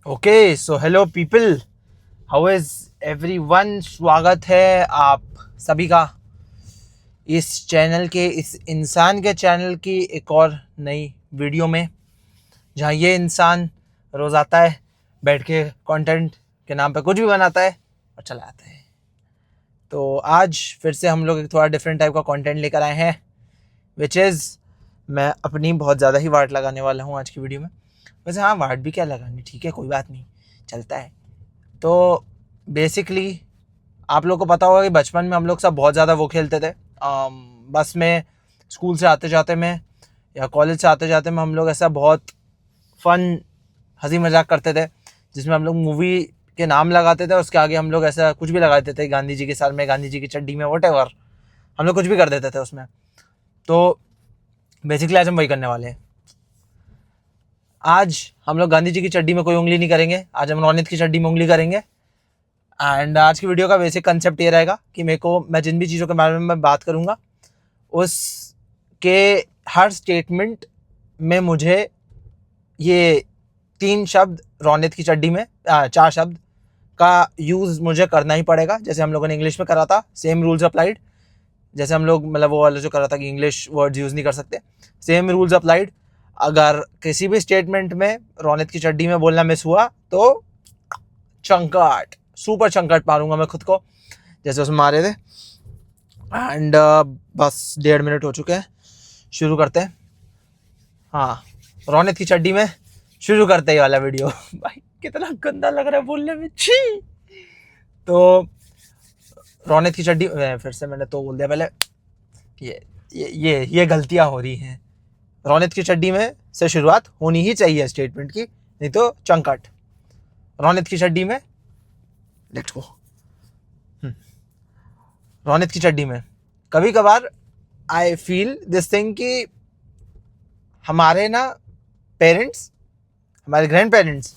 Okay so hello people, how is everyone. स्वागत है आप सभी का इस चैनल के, इस इंसान के चैनल की एक और नई वीडियो में, जहाँ ये इंसान रोज आता है, बैठ के कंटेंट के नाम पे कुछ भी बनाता है और चला आता है। तो आज फिर से हम लोग एक थोड़ा डिफरेंट टाइप का कंटेंट लेकर आए हैं, विच इज़ मैं अपनी बहुत ज़्यादा ही वाट लगाने वाला हूँ आज की वीडियो में। वैसे हाँ, वाट भी क्या लगानी, ठीक है, कोई बात नहीं, चलता है। तो बेसिकली आप लोग को पता होगा कि बचपन में हम लोग सब बहुत ज़्यादा वो खेलते थे। बस में, स्कूल से आते जाते में या कॉलेज से आते जाते में हम लोग ऐसा बहुत फन हंसी मजाक करते थे, जिसमें हम लोग मूवी के नाम लगाते थे, उसके आगे हम लोग ऐसा कुछ भी लगा देते थे, गांधी जी के सर में, गांधी जी की चड्डी में, वॉटेवर, हम लोग कुछ भी कर देते थे उसमें। तो बेसिकली आज हम वही करने वाले हैं। आज हम लोग गांधी जी की चड्डी में कोई उंगली नहीं करेंगे, आज हम रोनित की चड्डी में उंगली करेंगे। एंड आज की वीडियो का बेसिक कंसेप्ट ये रहेगा कि मैं जिन भी चीज़ों के बारे में मैं बात करूँगा, उसके हर स्टेटमेंट में मुझे ये 3 शब्द रोनित की चड्डी में 4 शब्द का यूज़ मुझे करना ही पड़ेगा। जैसे हम लोगों ने इंग्लिश में करा था, सेम रूल्स अप्लाइड। जैसे हम लोग मतलब वो वाला जो करा था कि इंग्लिश वर्ड्स यूज़ नहीं कर सकते, सेम रूल्स अप्लाइड। अगर किसी भी स्टेटमेंट में रोनित की चड्डी में बोलना मिस हुआ तो चंकट, सुपर चंकट मारूंगा मैं खुद को, जैसे उसमें मारे थे। एंड बस 1.5 मिनट हो चुके हैं, शुरू करते हैं। हाँ, रोनित की चड्डी में शुरू करते ही वाला वीडियो। भाई कितना गंदा लग रहा है बोलने में, छी। तो रोनित की चड्डी, फिर से मैंने तो बोल दिया पहले, ये गलतियां हो रही हैं। रोनित की चड्डी में से शुरुआत होनी ही चाहिए स्टेटमेंट की, नहीं तो चंकट। रोनित की चड्डी में, लेट्स गो। रोनित की चड्डी में कभी कभार आई फील दिस थिंग कि हमारे ना पेरेंट्स, हमारे ग्रैंड पेरेंट्स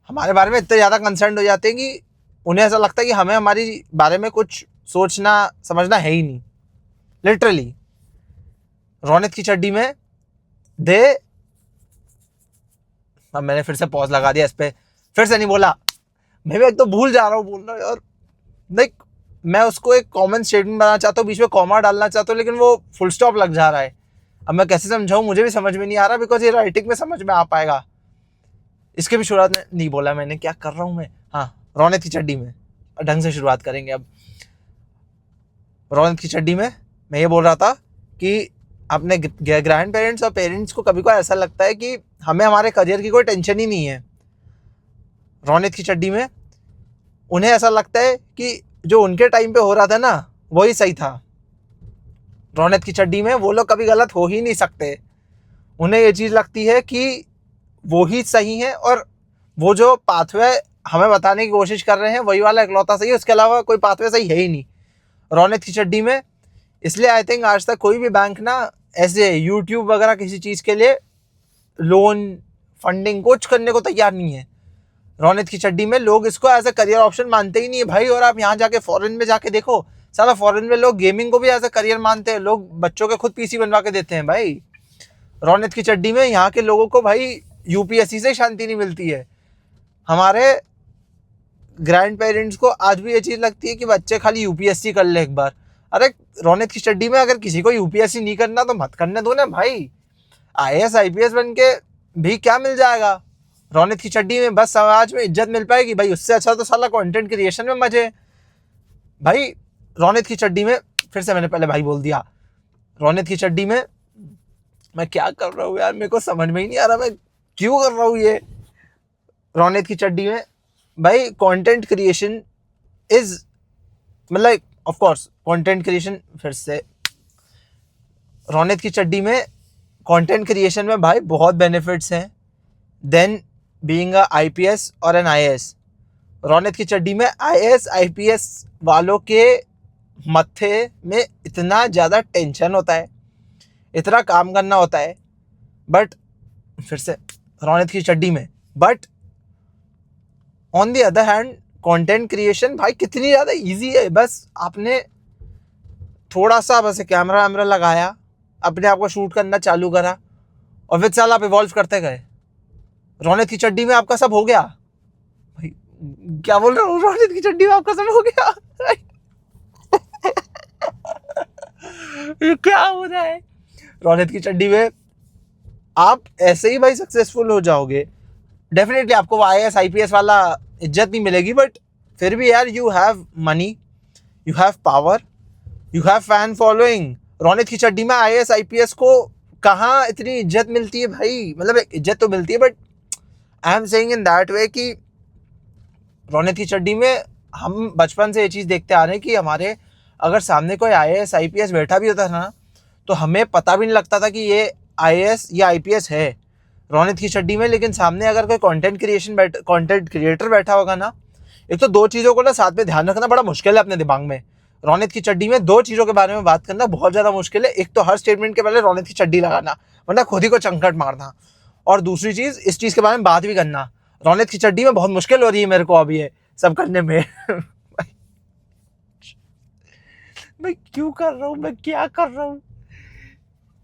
हमारे बारे में इतने ज़्यादा कंसर्न हो जाते हैं कि उन्हें ऐसा लगता है कि हमें हमारी बारे में कुछ सोचना समझना है ही नहीं। लिटरली रोनित की चड्डी में दे, अब मैंने फिर से पॉज लगा दिया इस पर, फिर से नहीं बोला। मैं भी एक तो भूल जा रहा हूँ बोलना यार। लाइक मैं उसको एक कॉमन स्टेटमेंट बनाना चाहता हूँ, बीच में कॉमा डालना चाहता हूँ, लेकिन वो फुल स्टॉप लग जा रहा है। अब मैं कैसे समझाऊँ, मुझे भी समझ में नहीं आ रहा, बिकॉज ये राइटिंग में समझ में आ पाएगा। इसके भी शुरुआत में नहीं बोला मैंने, क्या कर रहा हूँ मैं। हाँ, रोनित की चड्डी में ढंग से शुरुआत करेंगे अब। रोनित की चड्डी में मैं ये बोल रहा था कि अपने ग्रैंड पेरेंट्स और पेरेंट्स को कभी कभी ऐसा लगता है कि हमें हमारे करियर की कोई टेंशन ही नहीं है। रोनित की चड्डी में उन्हें ऐसा लगता है कि जो उनके टाइम पे हो रहा था ना, वही सही था। रोनित की चड्डी में वो लोग कभी गलत हो ही नहीं सकते। उन्हें ये चीज़ लगती है कि वो ही सही है, और वो जो पाथवे हमें बताने की कोशिश कर रहे हैं वही वाला इकलौता सही है, उसके अलावा कोई पाथवे सही है ही नहीं रोनित की चड्डी में। इसलिए आई थिंक आज तक कोई भी बैंक ना ऐसे यूट्यूब वगैरह किसी चीज़ के लिए लोन फंडिंग कुछ करने को तैयार नहीं है। रोनित की चड्डी में लोग इसको एज ए करियर ऑप्शन मानते ही नहीं है भाई। और आप यहाँ जाके फॉरेन में जाके देखो, सारा फॉरेन में लोग गेमिंग को भी एज ए करियर मानते हैं, लोग बच्चों के खुद पीसी बनवा के देते हैं भाई। रोनित की चड्डी में यहाँ के लोगों को भाई यूपीएससी से शांति नहीं मिलती है। हमारे ग्रैंड पेरेंट्स को आज भी ये चीज़ लगती है कि बच्चे खाली यूपीएससी कर ले एक बार। अरे रोनित की चड्डी में अगर किसी को यूपीएससी नहीं करना तो मत करने दो ना भाई। आईएएस आईपीएस बन के भी क्या मिल जाएगा रोनित की चड्डी में? बस समाज में इज्जत मिल पाएगी भाई, उससे अच्छा तो साला कंटेंट क्रिएशन में मजे भाई। रोनित की चड्डी में, फिर से मैंने पहले भाई बोल दिया, रोनित की चड्डी में मैं क्या कर रहा हूँ यार, मेरे को समझ में ही नहीं आ रहा मैं क्यों कर रहा हूँ ये। रोनित की चड्डी में भाई कंटेंट क्रिएशन इज, मतलब ऑफ कोर्स कंटेंट क्रिएशन, फिर से रोनित की चड्डी में कंटेंट क्रिएशन में भाई बहुत बेनिफिट्स हैं देन बीइंग अ आईपीएस और एन आईएएस। रोनित की चड्डी में आईएएस आईपीएस वालों के मत्थे में इतना ज़्यादा टेंशन होता है, इतना काम करना होता है, बट फिर से रोनित की चड्डी में, but on the other hand content creation भाई कितनी ज़्यादा इजी है। बस आपने थोड़ा सा बस कैमरा वैमरा लगाया, अपने आप को शूट करना चालू करा, और फिर साल आप इवॉल्व करते गए। रोनित की चड्डी में आपका सब हो गया भाई। क्या बोल रहा हूँ, रोनित की चड्डी में आपका सब हो गया। ये क्या हो रहा है? रोनित की चड्डी में आप ऐसे ही भाई सक्सेसफुल हो जाओगे। डेफिनेटली आपको IAS IPS वाला इज्जत नहीं मिलेगी, बट फिर भी यार you have money, you have power, you have fan following. Ronit की चड्डी में IAS IPS को कहाँ इतनी इज्जत मिलती है भाई? मतलब इज्जत तो मिलती है, but I am saying in that way कि रोनित की चड्डी में हम बचपन से ये चीज़ देखते आ रहे हैं कि हमारे अगर सामने कोई IAS IPS बैठा भी होता था ना, तो हमें पता भी नहीं लगता था कि ये IAS या IPS है रोनित की चड्डी में। लेकिन सामने अगर कोई कंटेंट क्रिएटर बैठा होगा ना, एक तो दो चीज़ों को ना साथ में ध्यान रखना बड़ा मुश्किल है अपने दिमाग में। रोनित की चड्डी में दो चीज़ों के बारे में बात करना बहुत ज़्यादा मुश्किल है। एक तो हर स्टेटमेंट के पहले रोनित की चड्डी लगाना, वरना खुद ही को चंकट मारना। और दूसरी चीज़, इस चीज़ के बारे में बात भी करना। रोनित की चड्डी में बहुत मुश्किल हो रही है मेरे को अभी ये सब करने में। मैं क्यों कर रहा हूँ, मैं क्या कर रहा हूँ?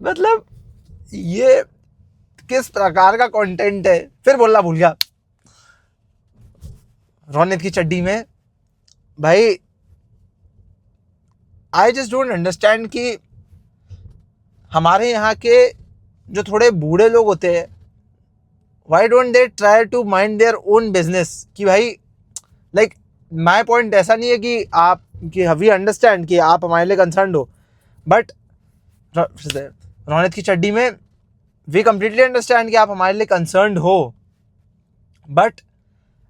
मतलब ये किस प्रकार का कंटेंट है? फिर बोलना भूल गया। रोनित की चड्डी में भाई आई जस्ट डोंट अंडरस्टैंड कि हमारे यहाँ के जो थोड़े बूढ़े लोग होते हैं, why don't they try to mind their own business? कि भाई लाइक माई पॉइंट ऐसा नहीं है कि आप कि वी अंडरस्टैंड कि आप हमारे लिए कंसर्न हो, बट रोनित की चड्डी में वी कम्प्लीटली अंडरस्टैंड कि आप हमारे लिए कंसर्न हो, बट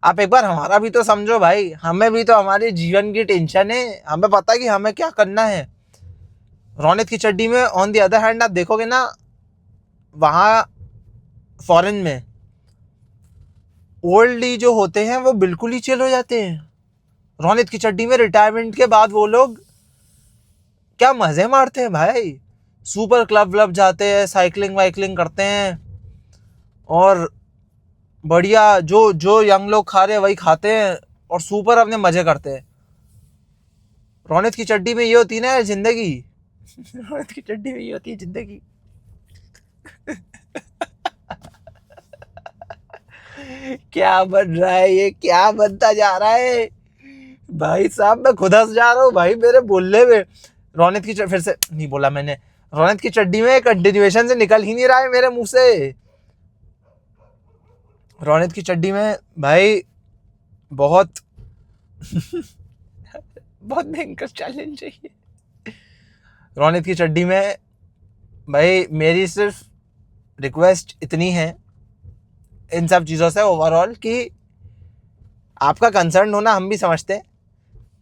आप एक बार हमारा भी तो समझो भाई। हमें भी तो हमारे जीवन की टेंशन है, हमें पता है कि हमें क्या करना है। रोनित की चड्डी में ऑन द अदर हैंड आप देखोगे ना, वहाँ फॉरेन में ओल्ड ही जो होते हैं वो बिल्कुल ही चिल हो जाते हैं। रोनित की चड्डी में रिटायरमेंट के बाद वो लोग क्या मज़े मारते हैं भाई। सुपर क्लब व्लब जाते हैं, साइकिलिंग वाइकलिंग करते हैं, और बढ़िया जो जो यंग लोग खा रहे हैं वही खाते हैं, और सुपर अपने मज़े करते हैं। रोनित की चड्डी में ये होती है ना जिंदगी। रोनित की चड्डी में ये होती है जिंदगी। क्या बन रहा है ये, क्या बनता जा रहा है भाई साहब? मैं खुद हंस जा रहा हूँ भाई मेरे बोलने में। रोनित की फिर से नहीं बोला मैंने। रोनित की चड्डी में कंटिन्यूएशन से निकल ही नहीं रहा है मेरे मुंह से। रोनित की चड्डी में भाई बहुत बहुत भयंकर चैलेंज है ये। रोनित की चड्डी में भाई मेरी सिर्फ रिक्वेस्ट इतनी है इन सब चीज़ों से ओवरऑल कि आपका कंसर्न होना हम भी समझते हैं,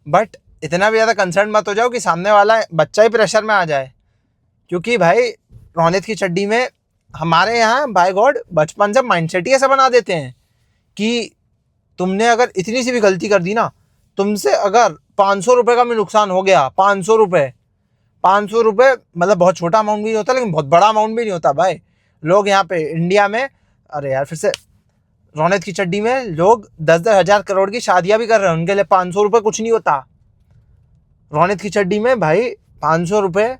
बट इतना भी ज़्यादा कंसर्न मत हो जाओ कि सामने वाला बच्चा ही प्रेशर में आ जाए। क्योंकि भाई रोनित की चड्डी में हमारे यहाँ बाय गॉड बचपन से माइंडसेट ही ऐसा बना देते हैं कि तुमने अगर इतनी सी भी गलती कर दी ना, तुमसे अगर 500 रुपये का भी नुकसान हो गया, 500 रुपये, 500 रुपये मतलब बहुत छोटा अमाउंट भी नहीं होता, लेकिन बहुत बड़ा अमाउंट भी नहीं होता भाई। लोग यहाँ पे इंडिया में, अरे यार फिर से, रोनित की चड्डी में लोग 10-10 हज़ार करोड़ की शादियाँ भी कर रहे हैं, उनके लिए 500 रुपये कुछ नहीं होता। रोनित की चड्डी में भाई 500 रुपये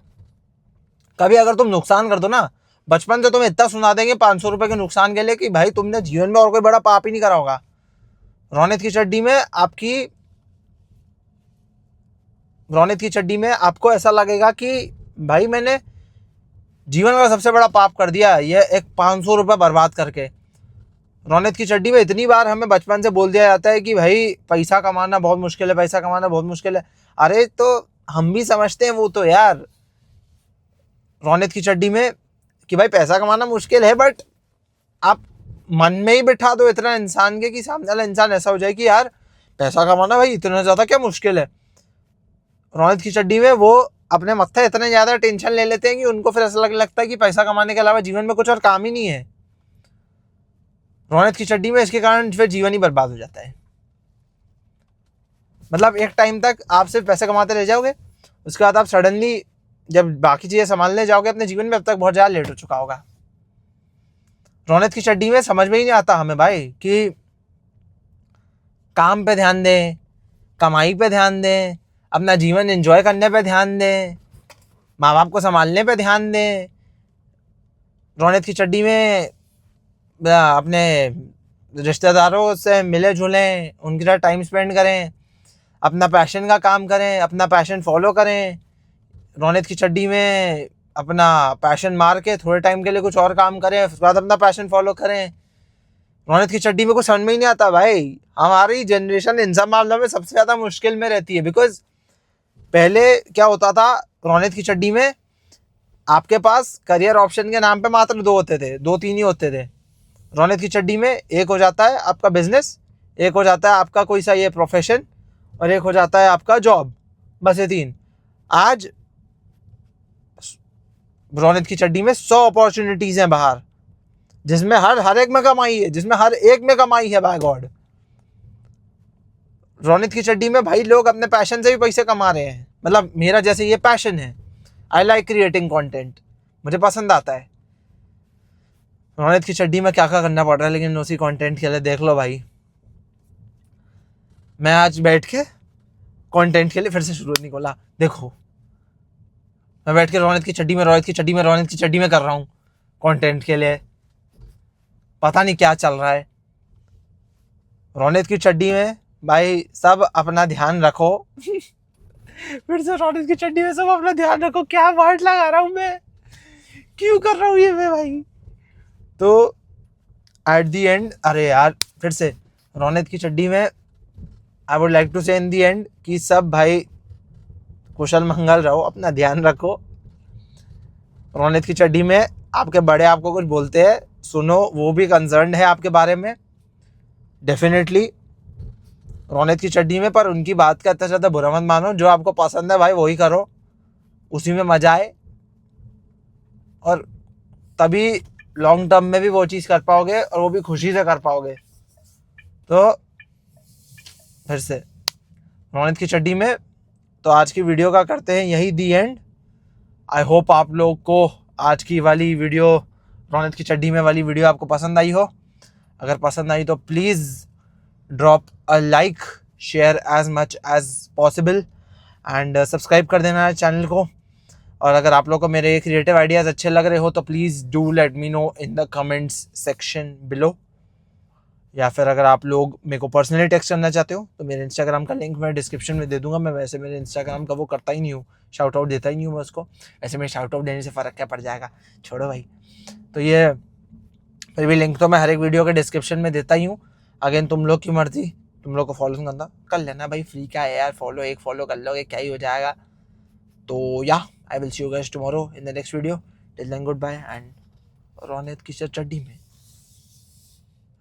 कभी अगर तुम नुकसान कर दो ना, बचपन से तुम्हें इतना सुना देंगे 500 रुपये के नुकसान के लिए कि भाई तुमने जीवन में और कोई बड़ा पाप ही नहीं करा होगा। रोनित की चड्डी में आपको ऐसा लगेगा कि भाई मैंने जीवन का सबसे बड़ा पाप कर दिया, ये एक 500 रुपये बर्बाद करके। रोनित की चड्डी में इतनी बार हमें बचपन से बोल दिया जाता है कि भाई पैसा कमाना बहुत मुश्किल है, पैसा कमाना बहुत मुश्किल है। अरे तो हम भी समझते हैं वो तो यार, रोनित की चड्डी में कि भाई पैसा कमाना मुश्किल है, बट आप मन में ही बिठा दो इतना इंसान के कि सामने वाला इंसान ऐसा हो जाए कि यार पैसा कमाना भाई इतना ज़्यादा क्या मुश्किल है। रोनित की चड्डी में वो अपने मत्थे इतने ज़्यादा टेंशन ले लेते हैं कि उनको फिर ऐसा लगता है कि पैसा कमाने के अलावा जीवन में कुछ और काम ही नहीं है। रोनित की चड्डी में इसके कारण फिर जीवन ही बर्बाद हो जाता है। मतलब एक टाइम तक आप सिर्फ पैसे कमाते रह जाओगे, उसके बाद आप सडनली जब बाकी चीज़ें संभालने जाओगे अपने जीवन में, अब तक बहुत ज़्यादा लेट हो चुका होगा। रोनित की चड्डी में समझ में ही नहीं आता हमें भाई कि काम पे ध्यान दें, कमाई पे ध्यान दें, अपना जीवन एंजॉय करने पे ध्यान दें, माँ बाप को संभालने पे ध्यान दें। रोनित की चड्डी में अपने रिश्तेदारों से मिले जुलें, उनके साथ टाइम स्पेंड करें, अपना पैशन का काम करें, अपना पैशन फॉलो करें। रौनक की चड्डी में अपना पैशन मार के थोड़े टाइम के लिए कुछ और काम करें, उसके बाद अपना पैशन फॉलो करें। रौनक की चड्डी में कुछ समझ में ही नहीं आता भाई। हमारी जनरेशन इन सब मामलों में सबसे ज़्यादा मुश्किल में रहती है, बिकॉज पहले क्या होता था, रौनक की चड्डी में आपके पास करियर ऑप्शन के नाम पे मात्र 2 होते थे, 2-3 ही होते थे। रौनक की चड्डी में एक हो जाता है आपका बिजनेस, एक हो जाता है आपका कोई सा ये प्रोफेशन, और एक हो जाता है आपका जॉब। बस ये 3। आज रौनक की चड्डी में 100 अपॉर्चुनिटीज हैं बाहर, जिसमें हर एक में कमाई है, जिसमें हर एक में कमाई है बाय गॉड। रौनक की चड्डी में भाई लोग अपने पैशन से भी पैसे कमा रहे हैं। मतलब मेरा जैसे ये पैशन है, आई लाइक क्रिएटिंग कंटेंट, मुझे पसंद आता है। रौनक की चड्डी में क्या क्या करना पड़ रहा है, लेकिन उसी कंटेंट के लिए देख लो भाई, मैं आज बैठ के कंटेंट के लिए फिर से शुरू नहीं खोला। देखो मैं बैठ के रौनक की चड्डी में कर रहा हूँ कंटेंट के लिए, पता नहीं क्या चल रहा है। रौनक की चड्डी में भाई सब अपना ध्यान रखो। फिर से रौनक की चड्डी में सब अपना ध्यान रखो, क्या वर्ड लगा रहा हूँ मैं, क्यों कर रहा हूँ ये मैं भाई। तो एट दी एंड, अरे यार फिर से रौनक की चड्डी में आई वुड लाइक टू से इन दी एंड कि सब भाई कुशल मंगल रहो, अपना ध्यान रखो। रौनक की चड्डी में आपके बड़े आपको कुछ बोलते हैं, सुनो, वो भी कंसर्न है आपके बारे में डेफिनेटली रौनक की चड्डी में, पर उनकी बात का इतना ज़्यादा बुरा मत मानो। जो आपको पसंद है भाई वही करो, उसी में मजा आए, और तभी लॉन्ग टर्म में भी वो चीज़ कर पाओगे और वो भी खुशी से कर पाओगे। तो फिर से रौनक की चड्डी में तो आज की वीडियो का करते हैं यही दी एंड। आई होप आप लोग को आज की वाली वीडियो, रौनक की चड्डी में वाली वीडियो आपको पसंद आई हो। अगर पसंद आई तो please drop a like, share as much as possible, and subscribe कर देना है चैनल को। और अगर आप लोग को मेरे क्रिएटिव आइडियाज़ अच्छे लग रहे हो तो please do let me know in the comments section below. या फिर अगर आप लोग मेरे को पर्सनली टेक्स्ट करना चाहते हो तो मेरे इंस्टाग्राम का लिंक मैं डिस्क्रिप्शन में दे दूंगा। मैं वैसे मेरे इंस्टाग्राम का वो करता ही नहीं हूँ, शाउट आउट देता ही नहीं हूँ मैं उसको। ऐसे में शाउट आउट देने से फ़र्क क्या पड़ जाएगा, छोड़ो भाई। तो ये फिर भी लिंक तो मैं हर एक वीडियो के डिस्क्रिप्शन में देता ही हूँ। अगेन तुम लोग की मर्जी, तुम लोग को फॉलो करना कर लेना भाई, फ्री का है यार, एक फॉलो कर लोगे, क्या ही हो जाएगा। तो या I will see you guys tomorrow in the next video. Till then goodbye and Raunak की चड्डी में।